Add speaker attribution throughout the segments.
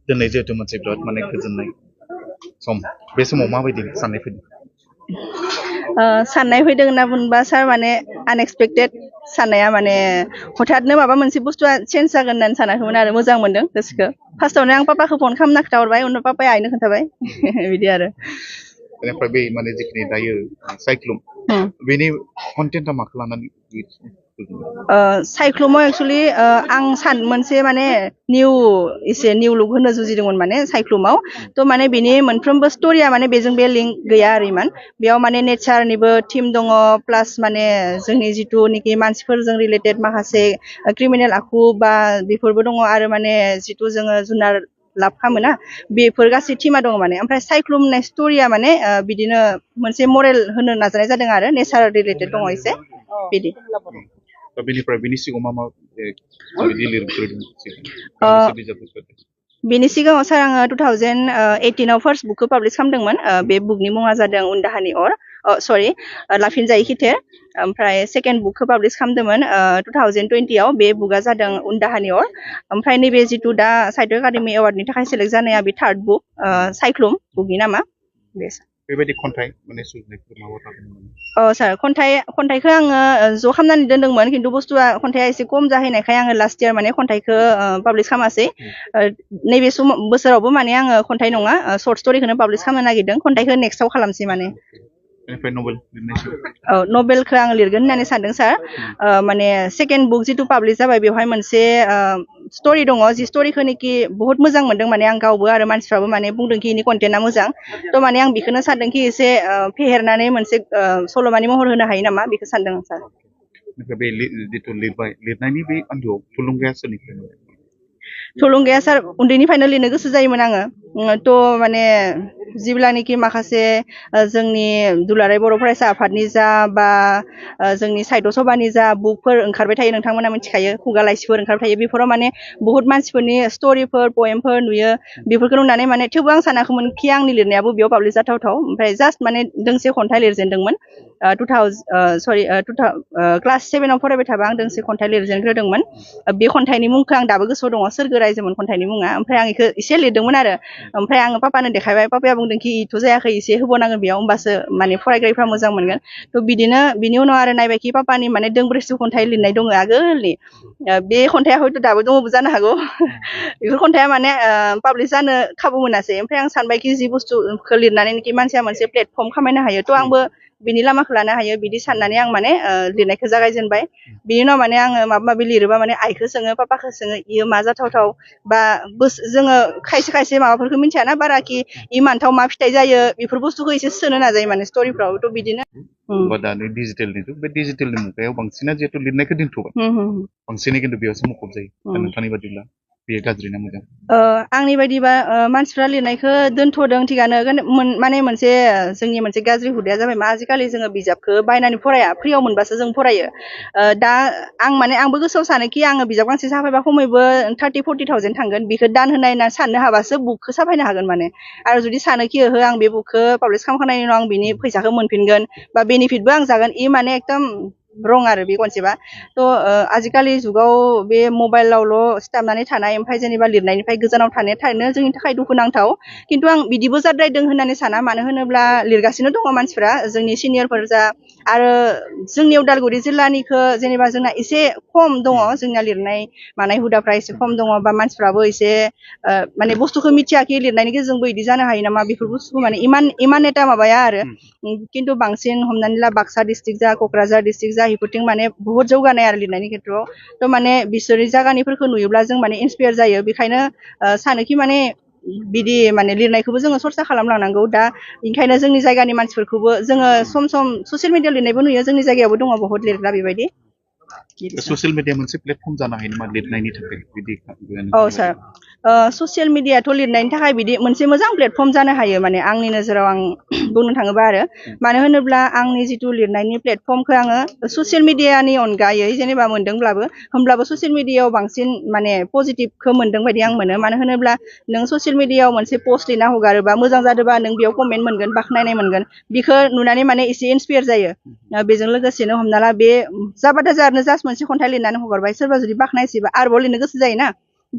Speaker 1: दिनै जिहेतु मोनसे बिराद माने गोजोननाय सम बे समाव माबायदि साननाय फैदों
Speaker 2: साननाय फैदों होनना बुंबा सार माने आनएक्सपेक्टेड साननाया माने हठाथनो माबा मोनसे बुस्थुआ चेन्ज जागोन होननानै सानाखैमोन आरो मोजां मोनदों गोसोखौ फार्स्टआवनो आं पापाखौ फन खालामना खोन्थाहरबाय उनाव पापाया आइनो खोन्थाबाय बिदि आरो
Speaker 1: बेनिफ्राय बे माने जिखिनि दायो साइक्लुम बेनि कन्टेन्टआ माखौ लानानै
Speaker 2: साइक्लुमाव एक्सुवेलि आं मोनसे माने एसे निउ लुक होनो जुजिदोंमोन माने साइक्लुमाव थ' माने बिनि मोनफ्रोमबो स्ट'रिया माने बेजों बे लिंक गैया आरो इमान बेयाव माने नेचारनिबो थिम दङ प्लास माने जोंनि जिथुनिखि मानसिफोरजों रिलेटेड माखासे क्रिमिनेल आखु बा बेफोरबो दङ आरो माने जिथु जोङो जुनार लाब खालामोना बेफोर गासै थिमा दङ माने ओमफ्राय साइक्लुम होननाय स्ट'रिया माने बिदिनो मोनसे मरेल होनो नाजानाय जादों आरो नेचार रिलेटेड दङ एसे बिदि
Speaker 1: बेनिफ्राय बेनि सिगाङाव मा बिदि लिरग्रोदों
Speaker 2: बेनि सिगाङाव सार आङो 2018 फार्स्ट बुकखौ पाब्लिश खालामदोंमोन बे बुकनि मुङा जादों उन्दाहानि अर सरि लाफिनजायै खिथेर ओमफ्राय सेकेन्ड बुकखौ पाब्लिश खालामदोंमोन 2020 बे बुकआ जादों उन्दाहानि अर ओमफ्राय नैबे जिथु दा साहित्य एकाडेमि एवार्डनि थाखाय सेलेक्ट जानाया बे थार्ड बुक साइक्लुम बुकनि नामा
Speaker 1: बेबायदि खन्थाइ माने
Speaker 2: सार खन्थाइखौ आङो ज' खालामनानै दोनदोंमोन खिन्थु बुस्थुआ खन्थाइआ एसे खम जाहैनायखाय आङो लास्ट इयार माने खन्थाइखौ पाब्लिश खालामासै नैबे बोसोरावबो माने आङो खन्थाइ नङा सर्ट स्ट'रिखौनो पाब्लिश खालामनो नागिरदों खन्थाइखौ नेक्स्टआव खालामसै माने नभेलखौ आं लिरगोन होननानै सानदों सार माने सेकेन्ड बुक जिथु पाब्लिश जाबाय बेवहाय मोनसे स्ट'रि दङ जि स्ट'रिखौनोखि बहुत मोजां मोनदों माने आं गावबो आरो मानसिफ्राबो माने बुंदोंखि इनि कन्टेन्टआ मोजां थ' माने आं बेखौनो सानदोंखि एसे फेहेरनानै मोनसे सल'मानि महर होनो हायो नामा बेखौ सानदों सार
Speaker 1: बे जिथु लिरनायनि बे आन्दोआव थुलुंगाया सोरनिफ्राय
Speaker 2: थुलुंगाया सार उन्दैनिफ्रायनो लिरनो गोसो जायोमोन आङो थ' माने जेब्लानोखि माखासे जोंनि दुलाराय बर' फरायसा आफादनि जा बा जोंनि साहित्य सभानि जा बुकफोर ओंखारबाय थायो नोंथांमोना मिथिखायो खुगा लाइसिफोर ओंखारबाय थायो बेफोराव माने बहुत मानसिफोरनि स्ट'रिफोर पएमफोर नुयो बेफोरखौ नुनानै माने थेवबो आं सानाखैमोन कि आंनि लिरनायाबो बेयाव पाब्लिश जाथावथाव ओमफ्राय जास्ट माने दोंसे खन्थाइ लिरजेनदोंमोन क्लास 7आव फरायबाय थाबा आं दोंसे खन्थाइ लिरजेनग्रोदोंमोन बे खन्थाइनि मुंखौ आं दाबो गोसोआव दङ सोरगो रायजोमोन खन्थाइनि मुङा ओमफ्राय आं बेखौ एसे लिरदोंमोन आरो ओमफ्राय आङो पापानो देखायबाय पापाया बुंदों कि इथ' जायाखै एसे होबावनांगोन बेयाव होमबासो माने फरायग्राफ्रा मोजां मोनगोन थ' बिदिनो बिनि उनाव आरो नायबायखि पापानि माने दोंब्रैसो खन्थाइ लिरनाय दङ आगोलनि बे खन्थाइआ हयथ' दाबो दङबो जानो हागौ बेफोर खन्थाइआ माने पाब्लिश जानो खाबु मोनासै ओमफ्राय आं सानबायखि जि बुस्थुखौ लिरनानैखि मानसिया मोनसे प्लेटफर्म खामायनो हायो थ' आंबो बिनि लामाखौ लानो हायो बिदि साननानै आं माने लिरनायखौ जागायजेनबाय बिनि उनाव माने आङो माबा माबि लिरोबा माने आइखौ सोङो पापाखौ सोङो इयो मा जाथावथाव बा जोङो खायसे माबाफोरखौ मिथियाना बाराखि इ मान्थाव मा फिथाइ जायो बेफोर बुस्थुखौ एसे सोनो नाजायो माने स्ट'रिफ्राव थ' बिदिनो
Speaker 1: दानि डिजिटेलनि जुग बे डिजिटेलनि मुगायाव बांसिना जिहेतु लिरनायखौ दोनथ'बाय बांसिनै खिन्थु बेयावसो मुखुब जायो नोंथांनि बादिब्ला बेयो गाज्रि ना मोजां
Speaker 2: आंनि बायदिबा मानसिफ्रा लिरनायखौ दोनथ'दों थिगानो माने जोंनि मोनसे गाज्रि हुदाया जाबाय मा आजिखालि जोङो बिजाबखौ बायनानै फराया फ्रियाव मोनबासो जों फरायो दा आंबो गोसोआव सानोखि आङो बिजाब गांसे साफायबा खमैबो 30-40,000 थांगोन बेखौ दान होनाय होनना साननो हाबासो बुकखौ साफायनो हागोन माने आरो जुदि सानोखि ओहो आं बे बुकखौ पाब्लिश खालामखांनायनि उनाव आं बिनि फैसाखौ मोनफिनगोन बा बेनिफिटबो आं जागोन इ माने एकदम रं आरो बे खनसेबा थ' आजिखालि जुगाव बे मबाइलावल' सिथाबनानै थानाय ओमफ्राय जेनेबा लिरनायनिफ्राय गोजानाव थानाया थारैनो जोंनि थाखाय दुखुनांथाव खिन्थु आं बिदिबो जाद्रायदों होननानै साना मानो होनोब्ला लिरगासिनो दङ मानसिफ्रा जोंनि सिनियरफोर जा आरो जोंनि उदालगुरि जिल्लानिखौ जेनेबा जोंना एसे खम दङ जोंना लिरनाय मानाय हुदाफ्रा एसे खम दङ बा मानसिफ्राबो एसे माने बुस्थुखौ मिथियाखि लिरनायनि गेजेरजोंबो बिदि जानो हायो नामा बेफोर बुस्थुखौ माने इमान एटा माबाया आरो खिन्थु बांसिन हमनानै ला बाक्सा डिस्ट्रिक्ट जा क'क्राझार डिस्ट्रिक्ट जा बेफोरथिं माने बुहुत जौगानाय आरो लिरनायनि खेथ्रआव थ' माने बिसोरनि जायगानिफोरखौ नुयोब्ला जों माने इन्सपायार जायो बेखायनो सानोखि माने बिदि माने लिरनायखौबो जोङो सरसा खालामलांनांगौ दा ओंखायनो जोंनि जायगानि मानसिफोरखौबो जोङो सम ससियेल मिडियायाव लिरनायबो नुयो जोंनि जायगायावबो दङ बहुत लिरग्रा बेबायदि
Speaker 1: ससियेल मिडिया मोनसे प्लेटफर्म जानो हायो नामा लिरनायनि थाखाय बिदि
Speaker 2: सार ससियेल मिडियाथ' लिरनायनि थाखाय बिदि मोनसे मोजां प्लेटफर्म जानो हायो माने आंनि नोजोराव आं बुंनो थाङोबा आरो मानो होनोब्ला आंनि जिथु लिरनायनि प्लेटफर्मखौ आङो ससियेल मिडियानि अनगायै जेनेबा मोनदोंब्लाबो होमब्लाबो ससियेल मिडियायाव बांसिन माने पजिटिभखौ मोनदों बायदि आं मोनो मानो होनोब्ला नों ससियेल मिडियायाव मोनसे पस्ट लिरना हगारोबा मोजां जादोंबा नों बेयाव कमेन्ट मोनगोन बाख्नायनाय मोनगोन बेखौ नुनानै माने एसे इन्सपायार जायो बेजों लोगोसेनो हमना ला बे जाबाथाय जारनो जास्ट मोनसे खन्थाइ लिरनानै हगारबाय सोरबा जुदि बाख्नायसिबा आरोबाव लिरनो गोसो जायोना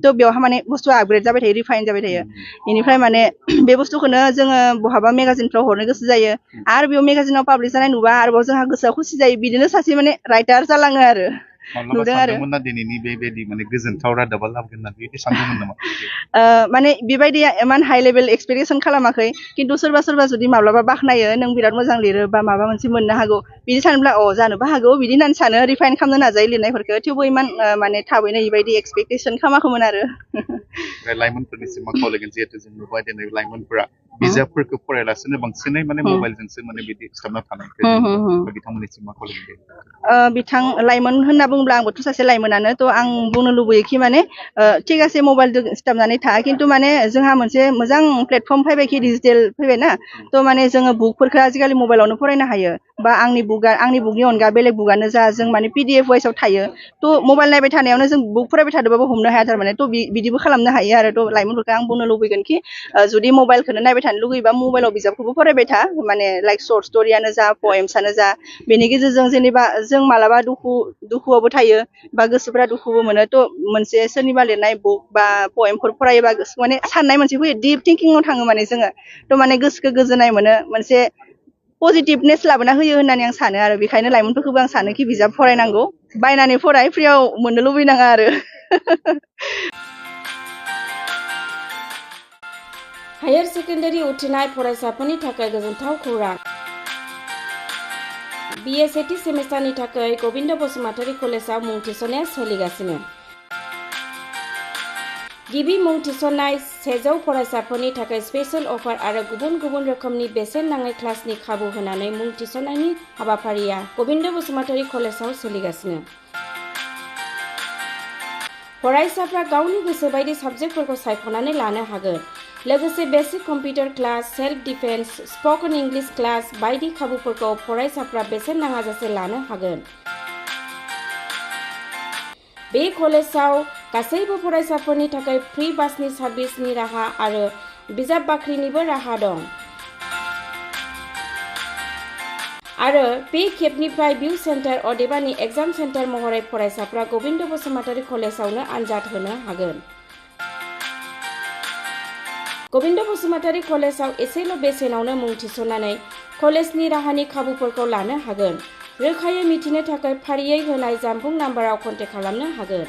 Speaker 2: थ' बेवहा माने बुस्थुआ आपग्रेड जाबाय थायो रिफाइन जाबाय थायो बेनिफ्राय माने बे बुस्थुखौनो जोङो बहाबा मेगाजिनफ्राव हरनो गोसो जायो आरो बेयाव मेगाजिनाव पाब्लिश जानाय नुबा आरोबाव जोंहा गोसोआ खुसि जायो बिदिनो सासे माने राइटार जालाङो आरो
Speaker 1: माब्लाबा सानदोंमोन ना दिनैनि बेबायदि माने गोजोनथाव रादाबा लाबोगोन होनना बिदि सानदोंमोन नामा?
Speaker 2: माने बेबायदि इमान हाइ लेभेल एक्सपेक्टेसन खालामाखै खिन्थु सोरबा सोरबा जुदि माब्लाबा बाख्नायो नों बिराद मोजां लिरो बा माबा मोनसे मोननो हागौ बिदि सानोब्ला जानोबो हागौ बिदि होननानै सानो रिफाइन खालामनो नाजायो लिरनायफोरखौ थेवबो इमान माने थाबैनो बेबायदि एक्सपेक्टेसन खालामाखैमोन आरो
Speaker 1: लाइमोनफोरनिसिम मा खावलायगोन जिहेतु जों नुबाय दिनै लाइमोनफोरा बिजाबफोरखौ फरायालासेनो बांसिनै माने मबाइलजोंसो माने बिदि सिथाबना थानायखौ बिथांमोननिसिम मा खावलायगोन
Speaker 2: लाइमोन होनना बुङोब्ला आंबोथ' सासे लाइमोनानो थ' आं बुंनो लुबैयोखि माने थिगासे मबाइलजों सिथाबनानै था खिन्थु माने जोंहा मोनसे मोजां प्लेटफर्म फैबायखि डिजिटेल फैबायना थ' माने जोङो बुकफोरखौ आजिखालि मबाइलावनो फरायनो हायो बा आंनि बुकनि अनगा बेलेग बुकआनो जा जों माने PDF वाइसआव थायो थ' मबाइल नायबाय थानायावनो जों बुक फरायबाय थादोंबाबो हमनो हाया थारमाने थ' बिदिबो खालामनो हायो आरो थ' लाइमोनफोरखौ आं बुंनो लुबैगोन कि जुदि मबाइलखौनो नायबाय थानो लुगैयोबा मबाइलाव बिजाबखौबो फरायबाय था माने लाइक सर्ट स्ट'रियानो जा पएम्सआनो जा बेनि गेजेरजों जेनेबा जों मालाबा दुखुआवबो थायो बा गोसोफोरा दुखुबो मोनो थ' मोनसे सोरनिबा लिरनाय बुक बा पएमफोर फरायोबा माने साननाय मोनसे फैयो डिप थिंकिंआव थाङो माने जोङो थ' माने गोसोखौ गोजोननाय मोनो मोनसे पजिटिभनेस लाबोना होयो होननानै आं सानो आरो बेखायनो लाइमोनफोरखौबो आं सानोखि बिजाब फरायनांगौ बायनानै फराय फ्रियाव मोननो लुबैनाङा आरो
Speaker 3: हायार सेकेन्डारि उथ्रिनाय फरायसाफोरनि थाखाय गोजोनथाव खौरां BA सेथि सेमिस्टारनि थाखाय गबिन्द बसुमतारी कलेजाव मुं थिसननाया सोलिगासिनो गिबि मुं थिसननाय 100 फरायसाफोरनि थाखाय स्पेशल अफार आरो गुबुन गुबुन रोखोमनि बेसेन नाङै क्लासनि खाबु होनानै मुं थिसननायनि हाबाफारिया गबिन्द बसुमतारी कलेजाव सोलिगासिनो फरायसाफ्रा गावनि गोसो बायदि साबजेक्टफोरखौ सायख'नानै लानो हागोन लोगोसे basic computer class self defence spoken English class बायदि खाबुफोरखौ फरायसाफ्रा बेसेन नाङाजासे लानो हागोन बे कलेजाव गासैबो फरायसाफोरनि थाखाय फ्रि बासनि सार्भिसनि राहा आरो बिजाब बाख्रिनिबो राहा दं आरो बे खेबनिफ्राय भिउ सेन्टार अदेबानि एग्जाम सेन्टार महरै फरायसाफ्रा गबिन्द बसुमतारी कलेजावनो आनजाद होनो हागोन गबिन्द बसुमतारी कलेजाव एसेल' बेसेनावनो मुं थिसननानै कलेजनि राहानि खाबुफोरखौ लानो हागोन रोखायै मिथिनो थाखाय फारियै होनाय जानबुं नाम्बाराव कन्टेक्ट खालामनो हागोन